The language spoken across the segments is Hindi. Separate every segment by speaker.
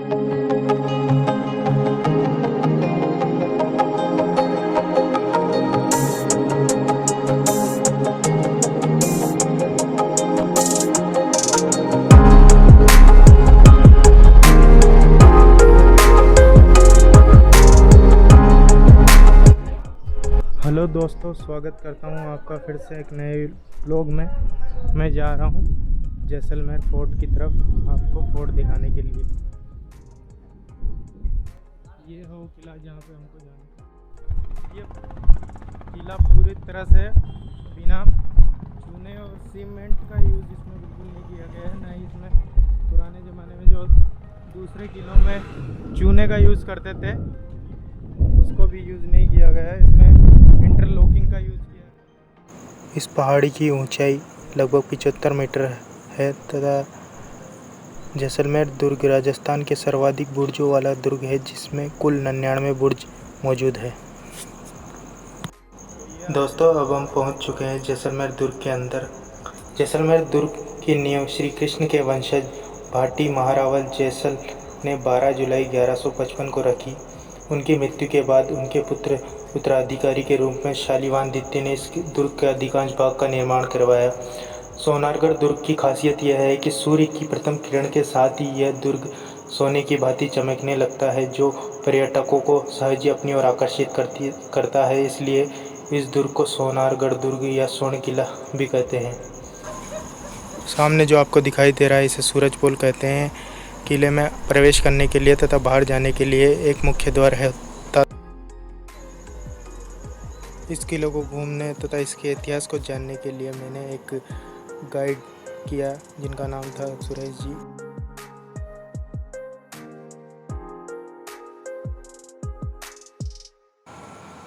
Speaker 1: हेलो दोस्तों, स्वागत करता हूं आपका फिर से एक नए व्लॉग में। मैं जा रहा हूं जैसलमेर फोर्ट की तरफ, आपको फोर्ट दिखाने के लिए। ये हो किला जहां पे हमको जाना है। ये किला पूरी तरह से बिना चूने और सीमेंट का यूज़ इसमें बिल्कुल नहीं किया गया है। ना ही इसमें पुराने ज़माने में जो दूसरे किलों में चूने का यूज़ करते थे उसको भी यूज़ नहीं किया गया है। इसमें इंटरलॉकिंग का यूज़ किया है। इस पहाड़ी की ऊंचाई लगभग 75 मीटर है तथा जैसलमेर दुर्ग राजस्थान के सर्वाधिक बुर्जों वाला दुर्ग है, जिसमें कुल 99 बुर्ज मौजूद है। दोस्तों, अब हम पहुंच चुके हैं जैसलमेर दुर्ग के अंदर। जैसलमेर दुर्ग की नींव श्री कृष्ण के वंशज भाटी महारावल जैसल ने 12 जुलाई 1155 को रखी। उनकी मृत्यु के बाद उनके पुत्र उत्तराधिकारी के रूप में शालिवाहन द्वितीय ने इस दुर्ग के अधिकांश भाग का निर्माण करवाया। सोनारगढ़ दुर्ग की खासियत यह है कि सूर्य की प्रथम किरण के साथ ही यह दुर्ग सोने की भांति चमकने लगता है, जो पर्यटकों को सहज अपनी ओर आकर्षित करता है। इसलिए इस दुर्ग को सोनारगढ़ दुर्ग या स्वर्ण किला भी कहते हैं। सामने जो आपको दिखाई दे रहा है, इसे सूरज पोल कहते हैं। किले में प्रवेश करने के लिए तथा बाहर जाने के लिए एक मुख्य द्वार है। इस किले को घूमने तथा इसके इतिहास को जानने के लिए मैंने एक गाइड किया, जिनका नाम था सुरेश जी।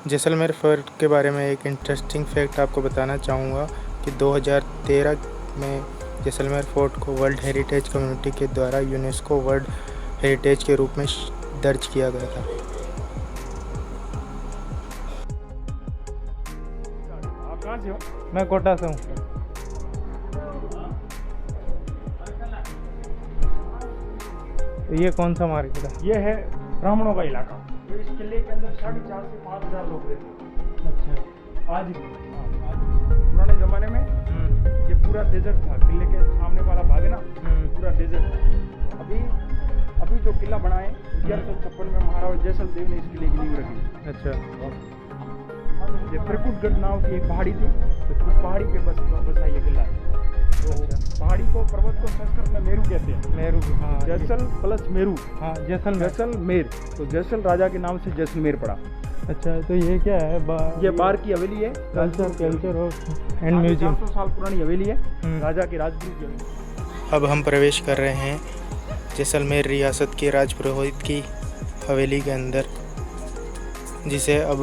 Speaker 1: जैसलमेर फोर्ट के बारे में एक इंटरेस्टिंग फैक्ट आपको बताना चाहूँगा कि 2013 में जैसलमेर फोर्ट को वर्ल्ड हेरिटेज कम्युनिटी के द्वारा यूनेस्को वर्ल्ड हेरिटेज के रूप में दर्ज किया गया था। आप कहाँ से हो? मैं कोटा से हूँ। तो ये कौन सा मार्केट है?
Speaker 2: ये है ब्राह्मणों का इलाका। इस किले के अंदर 4,500 से 5,000 लोग रहते हैं।
Speaker 1: अच्छा,
Speaker 2: आज पुराने ज़माने में ये पूरा डेजर्ट था। किले के सामने वाला भाग है ना, पूरा डेजर्ट था। अभी जो किला बना है 1156 में महाराज जैसल देव ने इस किले की नींव रखी।
Speaker 1: अच्छा।
Speaker 2: ये त्रिकुटगढ़ नाम की एक पहाड़ी थी, तो उस पहाड़ी पे बसा ये किला है। तो पहाड़ी को, पर्वत को संस्कृत में मेरू कहते हैं।
Speaker 1: मेरू, हाँ।
Speaker 2: जैसल प्लस मेरू,
Speaker 1: हाँ, जैसलमेर।
Speaker 2: तो जैसल राजा के नाम से जैसलमेर पड़ा।
Speaker 1: अच्छा, तो ये क्या है?
Speaker 2: ये बार की हवेली है।
Speaker 1: Culture and museum.
Speaker 2: 400 साल पुरानी हवेली है, राजा की राजगुरु की हवेली।
Speaker 1: अब हम प्रवेश कर रहे हैं जैसलमेर रियासत के राजपुरोहित की हवेली के अंदर, जिसे अब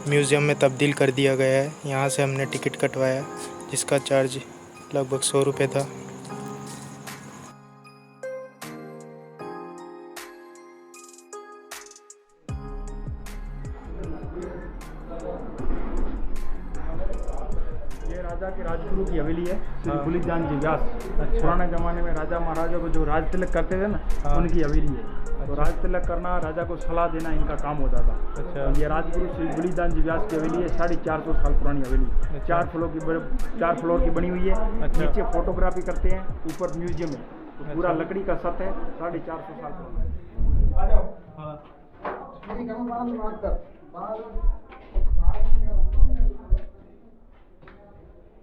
Speaker 1: म्यूज़ियम में तब्दील कर दिया गया है। यहाँ से हमने टिकट कटवाया, जिसका चार्ज लगभग 100 रुपये था।
Speaker 2: ये राजा के राजगुरु की हवेली है, श्री भूलीजान जी व्यास। पुराने जमाने में राजा महाराजा को जो राज तिलक करते थे ना, उनकी हवेली है। तो राज तिलक करना, राजा को सलाह देना इनका काम होता था।
Speaker 1: अच्छा।
Speaker 2: ये राजगुरु श्री भूलीजान जी व्यास की हवेली है, 450 साल पुरानी हवेली। 4 फ्लोर की बनी हुई है। नीचे फोटोग्राफी करते हैं, ऊपर म्यूजियम है। तो पूरा लकड़ी का सत है, 450 साल पुराना।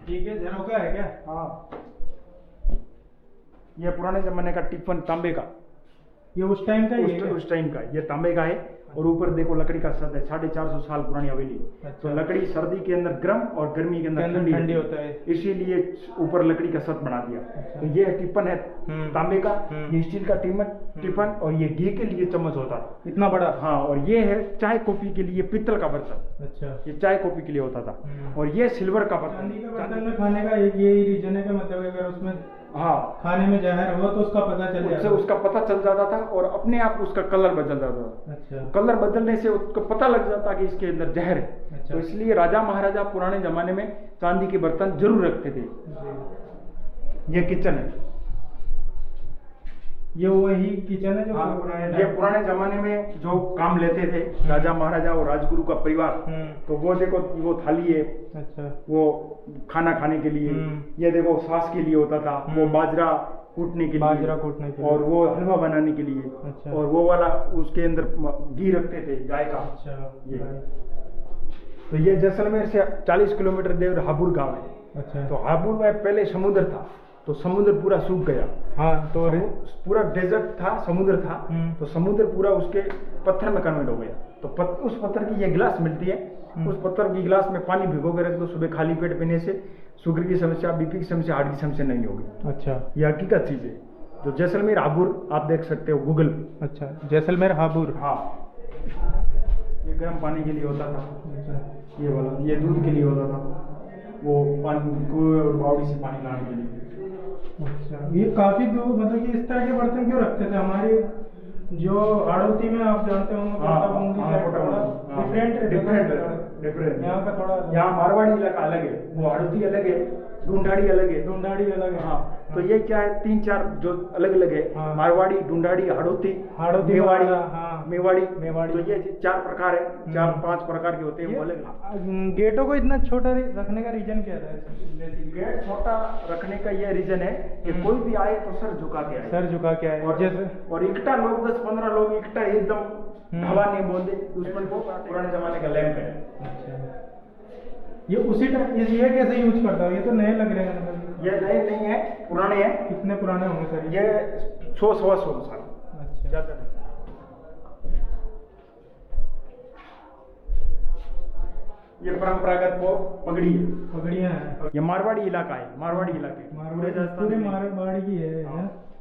Speaker 1: ठीक है, झरोखा है क्या?
Speaker 2: हाँ, ये पुराने जमाने का टिफन तांबे का।
Speaker 1: ये उस टाइम का ही है?
Speaker 2: उस टाइम का ये तांबे का है। और ऊपर देखो लकड़ी का सत है, 450 साल पुरानी हवेली।
Speaker 1: अच्छा।
Speaker 2: तो लकड़ी सर्दी के अंदर गर्म और गर्मी के अंदर ठंडी
Speaker 1: होता है,
Speaker 2: इसीलिए ऊपर लकड़ी का सत बना दिया। तो ये टिफन है तांबे का, ये स्टील का टिफन, और ये घी के लिए चम्मच होता था
Speaker 1: इतना बड़ा।
Speaker 2: हाँ, और ये है चाय कॉफी के लिए पित्तल का बर्तन।
Speaker 1: अच्छा।
Speaker 2: ये चाय कॉफी के लिए होता था। और ये सिल्वर का बर्तन।
Speaker 1: चांदी के बर्तन में खाने का एक यही रीजन है कि मतलब अगर उसमें
Speaker 2: हाँ
Speaker 1: खाने में जहर हो तो उसका पता चल जाता,
Speaker 2: उसका पता चल जाता था, और अपने आप उसका कलर बदल जाता था।
Speaker 1: अच्छा।
Speaker 2: कलर बदलने से उसको पता लग जाता कि इसके अंदर जहर है।
Speaker 1: अच्छा।
Speaker 2: तो इसलिए राजा महाराजा पुराने जमाने में चांदी के बर्तन जरूर रखते थे। ये किचन है।
Speaker 1: ये वही किचन है जो
Speaker 2: हाँ, ये पुराने जमाने में जो काम लेते थे राजा महाराजा और राजगुरु का परिवार, तो वो देखो वो थाली है, अच्छा, वो खाना खाने के लिए, ये देखो सास के लिए होता था, वो बाजरा कूटने के लिए, और वो हलवा बनाने के लिए, अच्छा, और वो वाला उसके अंदर घी रखते थे गाय का, अच्छा, ये। तो ये जैसलमेर से 40 किलोमीटर दूर हापुड़ गांव है, अच्छा। तो हापुड़ में पहले समुद्र था, तो समुद्र पूरा सूख गया, हाँ, तो पूरा डेजर्ट था, समुद्र था, तो समुद्र पूरा उसके पत्थर में कन्वर्ट हो गया। तो उस पत्थर की ये गिलास मिलती है, उस पत्थर की गिलास में पानी भिगो के रख दो, सुबह खाली पेट पीने से शुगर की समस्या, बीपी की समस्या, हार्ट की समस्या नहीं होगी। अच्छा, ये हकीकत चीज है। तो जैसलमेर हापुड़ आप देख सकते हो गूगल पे। अच्छा, जैसलमेर हापुड़, हाँ। ये गर्म पानी के लिए होता था, अच्छा। ये वाला ये दूध के लिए होता था, वो पानी कुएं और बावड़ी से पानी लाने के लिए। अच्छा, ये काफी दूर, मतलब कि इस तरह के बर्तन क्यों रखते थे? हमारे जो हाड़ौती में आप जानते होंगे, डिफरेंट यहाँ का थोड़ा, यहाँ मारवाड़ी इलाका अलग है, वो हाड़ौती अलग है, ढूंढाड़ी अलग है, हाँ। तो ये क्या है, 3-4 जो अलग अलग है, हाँ। मारवाड़ी, ढूंढाड़ी, हाड़ौती, मेवाड़ी, हाँ। मेवाड़ी, तो ये 4 प्रकार है, 4-5 प्रकार के होते हैं, वो अलग। गेटों को इतना छोटा रखने का रीजन क्या है? गेट छोटा रखने का ये रीजन है कि कोई भी आए तो सर झुका के आए, और इकट्ठा लोग 10-15 लोग इकट्ठा एकदम हवा नहीं बोलते, दुश्मन को। पुराने जमाने का लैंप है। अच्छा, ये उसी ये कैसे यूज करता है? ये तो नए लग रहे हैं। ये नए नहीं है, पुराने हैं। कितने पुराने होंगे सर? ये 100-125 साल। अच्छा, ये परंपरागत वो पगड़ियाँ हैं। ये मारवाड़ी इलाका है, पूरे मारवाड़ी की है,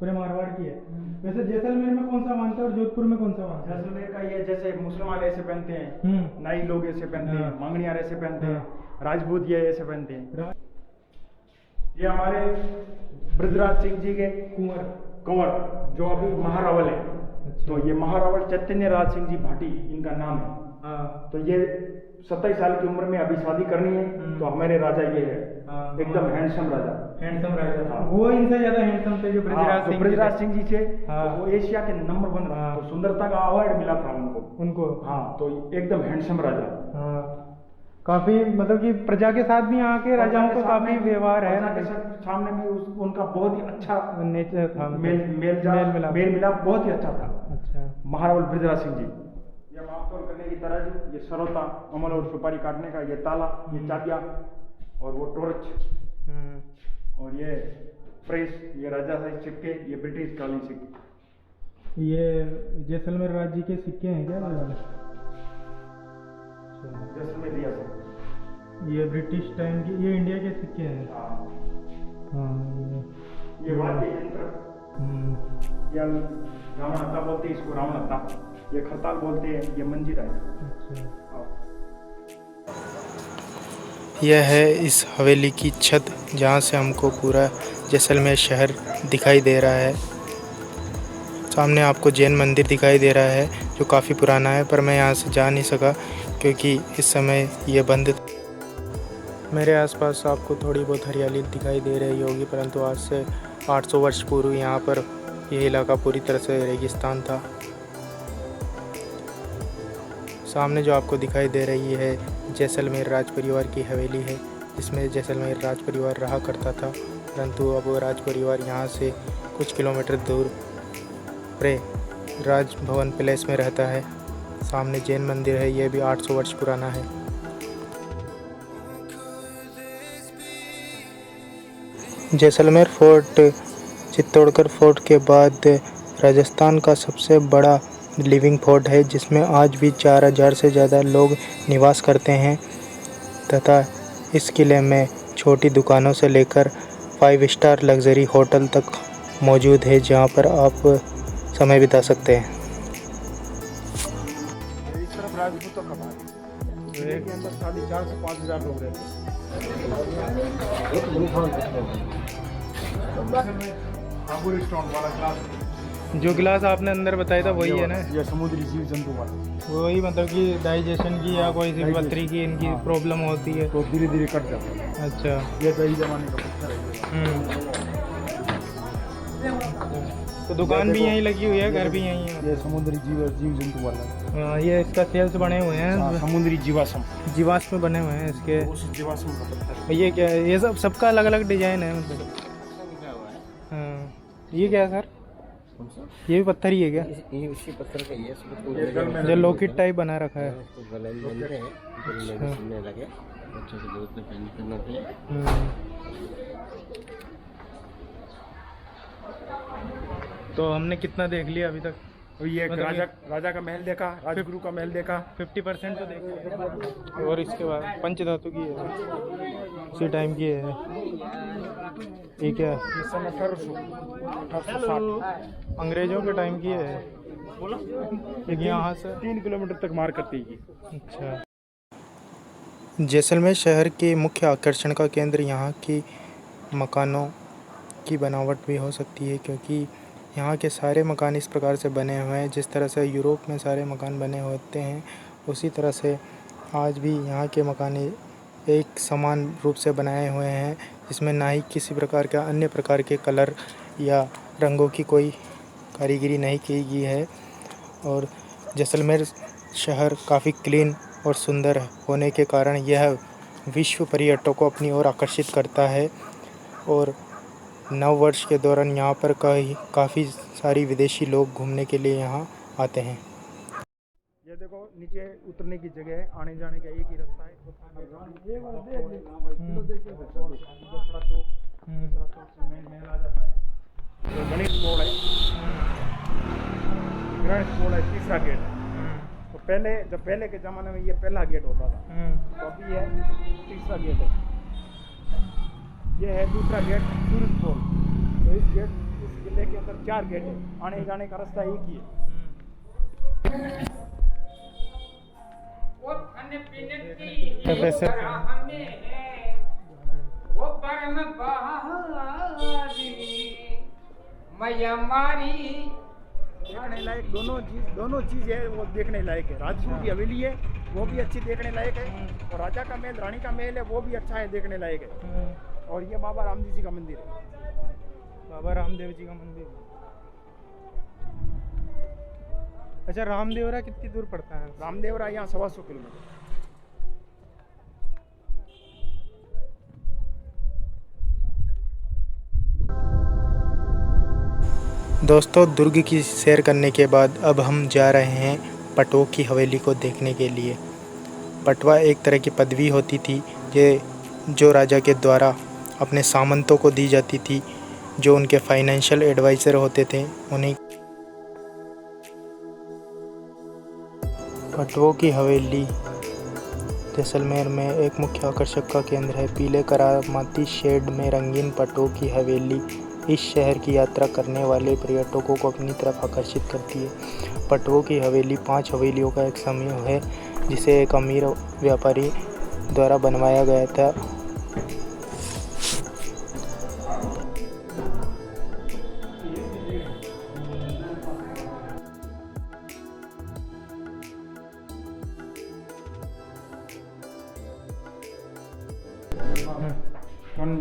Speaker 2: पूरे मारवाड़ की है। वैसे जैसलमेर में कौन सा मानते हैं और जोधपुर में कौन सा मानते हैं? जैसलमेर का ये जैसे मुसलमान ऐसे पहनते हैं, नाई लोग ऐसे पहनते हैं, मांगनियार ऐसे पहनते हैं, राजपूत ये ऐसे पहनते हैं। ये हमारे ब्रजराज सिंह जी के कुंवर जो अभी महारावल है। अच्छा। तो ये महारावल चैतन्य राज सिंह जी भाटी इनका नाम है। हाँ। तो ये 27 साल की उम्र में अभी शादी करनी है, तो हमारे राजा ये है, एकदम हैंडसम राजा। हाँ। वो इनसे ज्यादा हैंडसम थे जो ब्रजराज सिंह जी थे। हाँ। तो वो एशिया के नंबर 1, हाँ। तो सुंदरता का अवार्ड मिला था उनको। हाँ, तो एकदम हैंडसम राजा। हाँ। काफी, मतलब कि प्रजा के साथ भी यहाँ के राजाओं को काफी व्यवहार है, सामने भी उनका बहुत ही अच्छा नेचर था, मेल मिला बहुत ही अच्छा था। अच्छा, महारावल ब्रजराज सिंह जी। ये मापतोल करने की तराजू, ये सरोता, अमल और सुपारी काटने का ये ताला, ये चाबियाँ, और वो टॉर्च, और ये प्रेस, ये राजा साहब सिक्के, ये ब्रिटिश कालीन सिक्के। ये जैसलमेर राज्य के सिक्के हैं क्या? जैसलमेर दिया था ये ब्रिटिश टाइम की, ये इंडिया के सिक्के हैं। हाँ, ये वाद्य यंत्र, ये रावण बोलते हैं इसको, रावण, ये खरताल बोलते हैं, ये मंजीरा है। अच्छा।
Speaker 1: यह है इस हवेली की छत, जहाँ से हमको पूरा जैसलमेर शहर दिखाई दे रहा है। सामने आपको जैन मंदिर दिखाई दे रहा है जो काफ़ी पुराना है, पर मैं यहाँ से जा नहीं सका क्योंकि इस समय ये बंद। मेरे आसपास आपको थोड़ी बहुत हरियाली दिखाई दे रही होगी, परंतु आज से 800 वर्ष पूर्व यहाँ पर यह इलाका पूरी तरह से रेगिस्तान था। सामने जो आपको दिखाई दे रही है जैसलमेर राज परिवार की हवेली है, जिसमें जैसलमेर राज परिवार रहा करता था, परंतु अब वो राज परिवार यहाँ से कुछ किलोमीटर दूर प्रे राज भवन पैलेस में रहता है। सामने जैन मंदिर है, यह भी 800 वर्ष पुराना है। जैसलमेर फोर्ट चित्तौड़गढ़ फोर्ट के बाद राजस्थान का सबसे बड़ा लिविंग फोर्ट है, जिसमें आज भी 4000 से ज़्यादा लोग निवास करते हैं तथा इस किले में छोटी दुकानों से लेकर 5 स्टार लग्जरी होटल तक मौजूद है, जहां पर आप समय बिता सकते हैं।
Speaker 2: इस तरफ राजपूतों का भाग है, के अंदर 4,500 से 5,000 लोग रहते हैं।
Speaker 1: जो गिलास आपने अंदर बताया था वही है ना?
Speaker 2: ये समुद्री जीव जंतु वाला,
Speaker 1: वही, मतलब कि डाइजेशन की या कोई सी पथरी की इनकी प्रॉब्लम होती है
Speaker 2: तो धीरे धीरे कट जाता है। अच्छा,
Speaker 1: ये
Speaker 2: दही जमाने का पत्थर है।
Speaker 1: तो दुकान भी यहीं लगी हुई है, घर भी यहीं है।
Speaker 2: ये समुद्री जीव जंतु वाला
Speaker 1: हाँ, ये इसका सेल्स बने हुए हैं,
Speaker 2: समुद्री जीवाश्म
Speaker 1: जीवाश्म बने हुए हैं इसके।
Speaker 2: उस जीवाश्म का पत्थर।
Speaker 1: ये क्या है? ये सब सबका अलग अलग डिजाइन है मतलब। हाँ, ये क्या है सर? ये भी पत्थर ही है क्या?
Speaker 3: ये उसी पत्थर का ही है, इसको
Speaker 1: जो लॉकेट टाइप बना रखा है।
Speaker 3: उसको गले में बांधते हैं, गले में सुनने लगे, बच्चों से दूध में पहन करना चाहिए।
Speaker 1: तो हमने कितना देख लिया अभी तक?
Speaker 2: तो ये राजा का महल देखा, राजगुरु का महल देखा।
Speaker 1: 50% तो देखा। और इसके बाद पंचधातु की है, उसी टाइम की है। ये क्या है?
Speaker 2: ये सन 1860
Speaker 1: अंग्रेजों के टाइम की है। एक यहाँ से
Speaker 2: 3 किलोमीटर तक मार करती है।
Speaker 1: अच्छा। जैसलमेर शहर के मुख्य आकर्षण का केंद्र यहाँ की मकानों की बनावट भी हो सकती है, क्योंकि यहाँ के सारे मकान इस प्रकार से बने हुए हैं। जिस तरह से यूरोप में सारे मकान बने होते हैं, उसी तरह से आज भी यहाँ के मकान एक समान रूप से बनाए हुए हैं, जिसमें ना ही किसी प्रकार का अन्य प्रकार के कलर या रंगों की कोई कारीगरी नहीं की गई है। और जैसलमेर शहर काफ़ी क्लीन और सुंदर होने के कारण यह विश्व पर्यटकों को अपनी ओर आकर्षित करता है। और नव वर्ष के दौरान यहाँ पर काफ़ी सारी विदेशी लोग घूमने के लिए यहाँ आते हैं।
Speaker 2: ये देखो नीचे उतरने की जगह है, आने जाने का एक ही रास्ता है। महल आ जाता है। तो गणेश मोड़ है, गणेश मोड़ है, तीसरा गेट है। तो पहले के ज़माने में ये पहला गेट होता था, तो अभी ये तीसरा गेट है। ये है दूसरा गेट, टूरिस्ट पोल। तो इस किले के अंदर 4 गेट है, आने जाने का रास्ता एक ही है।
Speaker 4: वो खाने पीने की हमें है, वो परम बहारी मैया मारी।
Speaker 2: देखने लायक दोनों चीज़ है, वो देखने लायक है। राजगुरु की हवेली है, वो भी अच्छी देखने लायक है। और राजा का महल, रानी का महल है, वो भी अच्छा है, देखने लायक है। और ये बाबा रामदेव जी का मंदिर है।
Speaker 1: बाबा रामदेव जी का मंदिर। अच्छा, रामदेवरा कितनी दूर पड़ता है?
Speaker 2: रामदेवरा यहाँ 125 किलोमीटर।
Speaker 1: दोस्तों, दुर्ग की सैर करने के बाद अब हम जा रहे हैं पटवा की हवेली को देखने के लिए। पटवा एक तरह की पदवी होती थी, ये जो राजा के द्वारा अपने सामंतों को दी जाती थी, जो उनके फाइनेंशियल एडवाइज़र होते थे उन्हें। पटवा की हवेली जैसलमेर में एक मुख्य आकर्षक का केंद्र है। पीले करामाती शेड में रंगीन पटवा की हवेली इस शहर की यात्रा करने वाले पर्यटकों को अपनी तरफ आकर्षित करती है। पटवा की हवेली 5 हवेलियों का एक समूह है, जिसे एक अमीर व्यापारी द्वारा बनवाया गया था।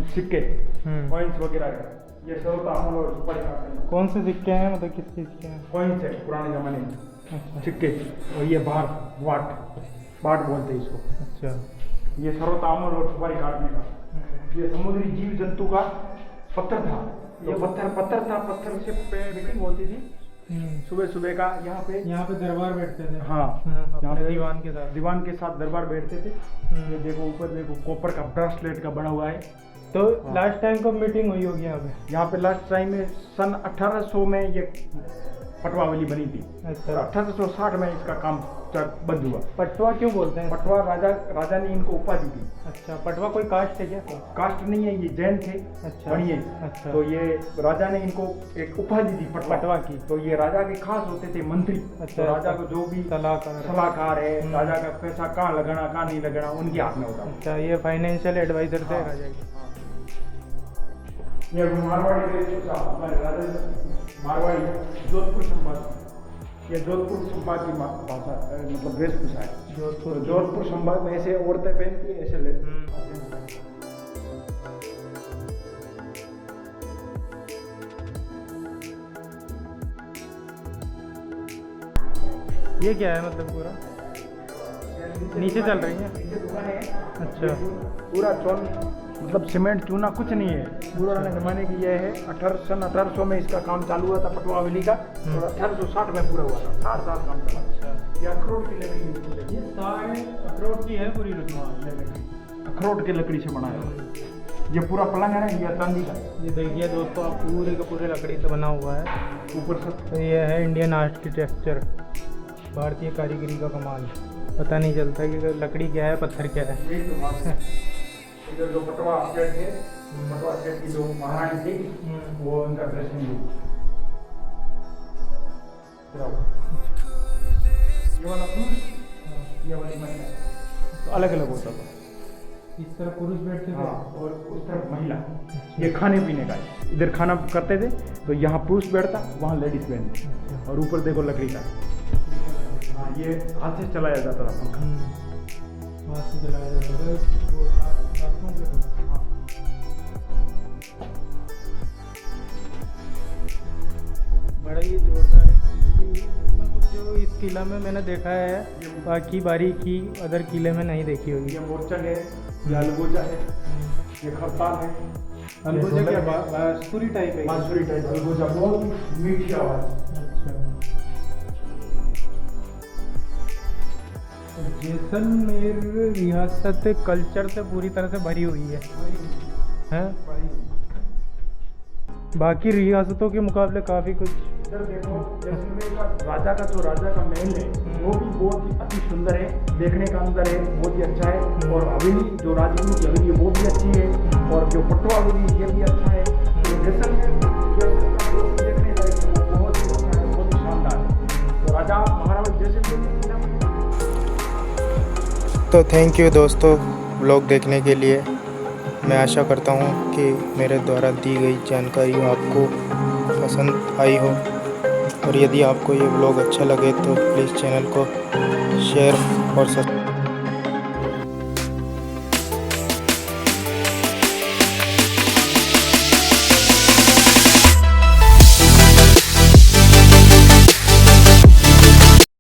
Speaker 2: सिक्के, कॉइन्स वगैरह है। ये सर्वतामूल और सुपारी खाते हैं।
Speaker 1: कौन से सिक्के हैं, मतलब किस चीज़ के हैं?
Speaker 2: कॉइन्स है पुराने ज़माने में।
Speaker 1: अच्छा।
Speaker 2: सिक्के। और ये बाट बोलते हैं इसको।
Speaker 1: अच्छा।
Speaker 2: ये सर्वतामूल और सुपारी काटने का। ये समुद्री जीव जंतु का पत्थर था। ये पत्थर था, पत्थर से मीटिंग होती थी सुबह का। यहाँ पे
Speaker 1: दरबार बैठते थे।
Speaker 2: हाँ, यहाँ पे
Speaker 1: दीवान
Speaker 2: के साथ दरबार बैठते थे। ये देखो ऊपर देखो, कॉपर का ब्रेसलेट का बना हुआ है।
Speaker 1: तो लास्ट टाइम कब मीटिंग हुई होगी यहाँ पे?
Speaker 2: लास्ट टाइम में सन 1800 में ये पटवा हवेली बनी थी।
Speaker 1: अच्छा।
Speaker 2: 1860 में इसका काम बंद हुआ।
Speaker 1: पटवा क्यों बोलते हैं?
Speaker 2: पटवा राजा ने इनको उपाधि दी।
Speaker 1: अच्छा, पटवा कोई कास्ट है क्या?
Speaker 2: कास्ट नहीं है, ये जैन थे।
Speaker 1: अच्छा।
Speaker 2: बढ़िए।
Speaker 1: अच्छा।
Speaker 2: तो ये राजा ने इनको एक उपाधि दी पटवा की। तो ये राजा के खास होते थे मंत्री।
Speaker 1: अच्छा।
Speaker 2: तो राजा को जो भी सलाहकार है, राजा का पैसा कहाँ लगाना कहाँ नहीं लगाना उनके हाथ में होता।
Speaker 1: अच्छा, ये फाइनेंशियल एडवाइजर थे राजा के।
Speaker 2: ये मारवाड़ी जोधपुर संभाग, ये जोधपुर संभाग की भाषा मतलब वेशभूषा है। जोधपुर संभाग में ऐसे औरतें पहनती है, ऐसे
Speaker 1: ये क्या है मतलब पूरा नीचे चल रही है? अच्छा,
Speaker 2: पूरा चौन मतलब सीमेंट चूना कुछ नहीं है, पुराने जमाने की यह है। 1800 में इसका काम चालू हुआ था पटवा हवेली का, और 1860 में पूरा हुआ था। 60 साल काम चला। ये अखरोट की लकड़ी,
Speaker 1: ये सारे अखरोट की है पूरी लकड़ी,
Speaker 2: अखरोट की लकड़ी से बनाया हुआ। ये पूरा पलंग है ना, ये चांदी का है।
Speaker 1: ये देखिए दोस्तों, आप पूरे का पूरे लकड़ी से बना हुआ है
Speaker 2: ऊपर से
Speaker 1: तो ये है इंडियन आर्किटेक्चर, भारतीय कारीगरी का कमाल। पता नहीं चलता कि लकड़ी क्या है पत्थर क्या है।
Speaker 2: यही तो बात है। इधर जो पटवा सेट थे, पटवा सेट की जो महारानी थी, वो उनका ड्रेसिंग रूम। ये वाला पुरुष, ये वाली महिला, तो अलग अलग होता था।
Speaker 1: इस तरह पुरुष बैठते थे।
Speaker 2: हाँ, और उस तरफ महिला। ये खाने पीने का है। इधर खाना करते थे तो यहाँ पुरुष बैठता, वहाँ लेडीज बैठती, और ऊपर देखो लकड़ी का। हाँ, ये हाथ से चलाया जाता था पंखा।
Speaker 1: हाथ से चलाया जाता था वो रातों के।
Speaker 2: हाँ।
Speaker 1: बड़ा ही जोरदार है। इसमें कुछ जो इस किला में मैंने देखा है, बाकी बारीकी अदर किले में नहीं देखी होगी।
Speaker 2: ये मोरचल है, ये अलगोजा है, ये खरताल है।
Speaker 1: अलगोजा क्या बांसुरी टाइप है?
Speaker 2: बांसुरी टाइप अलगोजा, बहुत मीठी आवाज़।
Speaker 1: अच्छा, जैसलमेर रियासत कल्चर से पूरी तरह से भरी हुई है? बाकी रियासतों के मुकाबले काफ़ी कुछ।
Speaker 2: इधर देखो, जैसलमेर का राजा का महल है, वो भी बहुत ही अति सुंदर है, देखने का अंदर है, बहुत ही अच्छा है। और हवेली जो राजगुरु की हवेली है वो भी अच्छी है, और जो पटवा हवेली ये भी अच्छा है। तो जैसलमेर देखने लायक बहुत ही अच्छा है, बहुत ही शानदार है। तो राजा महाराजा जैसलमेर।
Speaker 1: तो थैंक यू दोस्तों व्लॉग देखने के लिए। मैं आशा करता हूँ कि मेरे द्वारा दी गई जानकारी आपको पसंद आई हो, और यदि आपको ये व्लॉग अच्छा लगे तो प्लीज़ चैनल को शेयर और सब्सक्राइब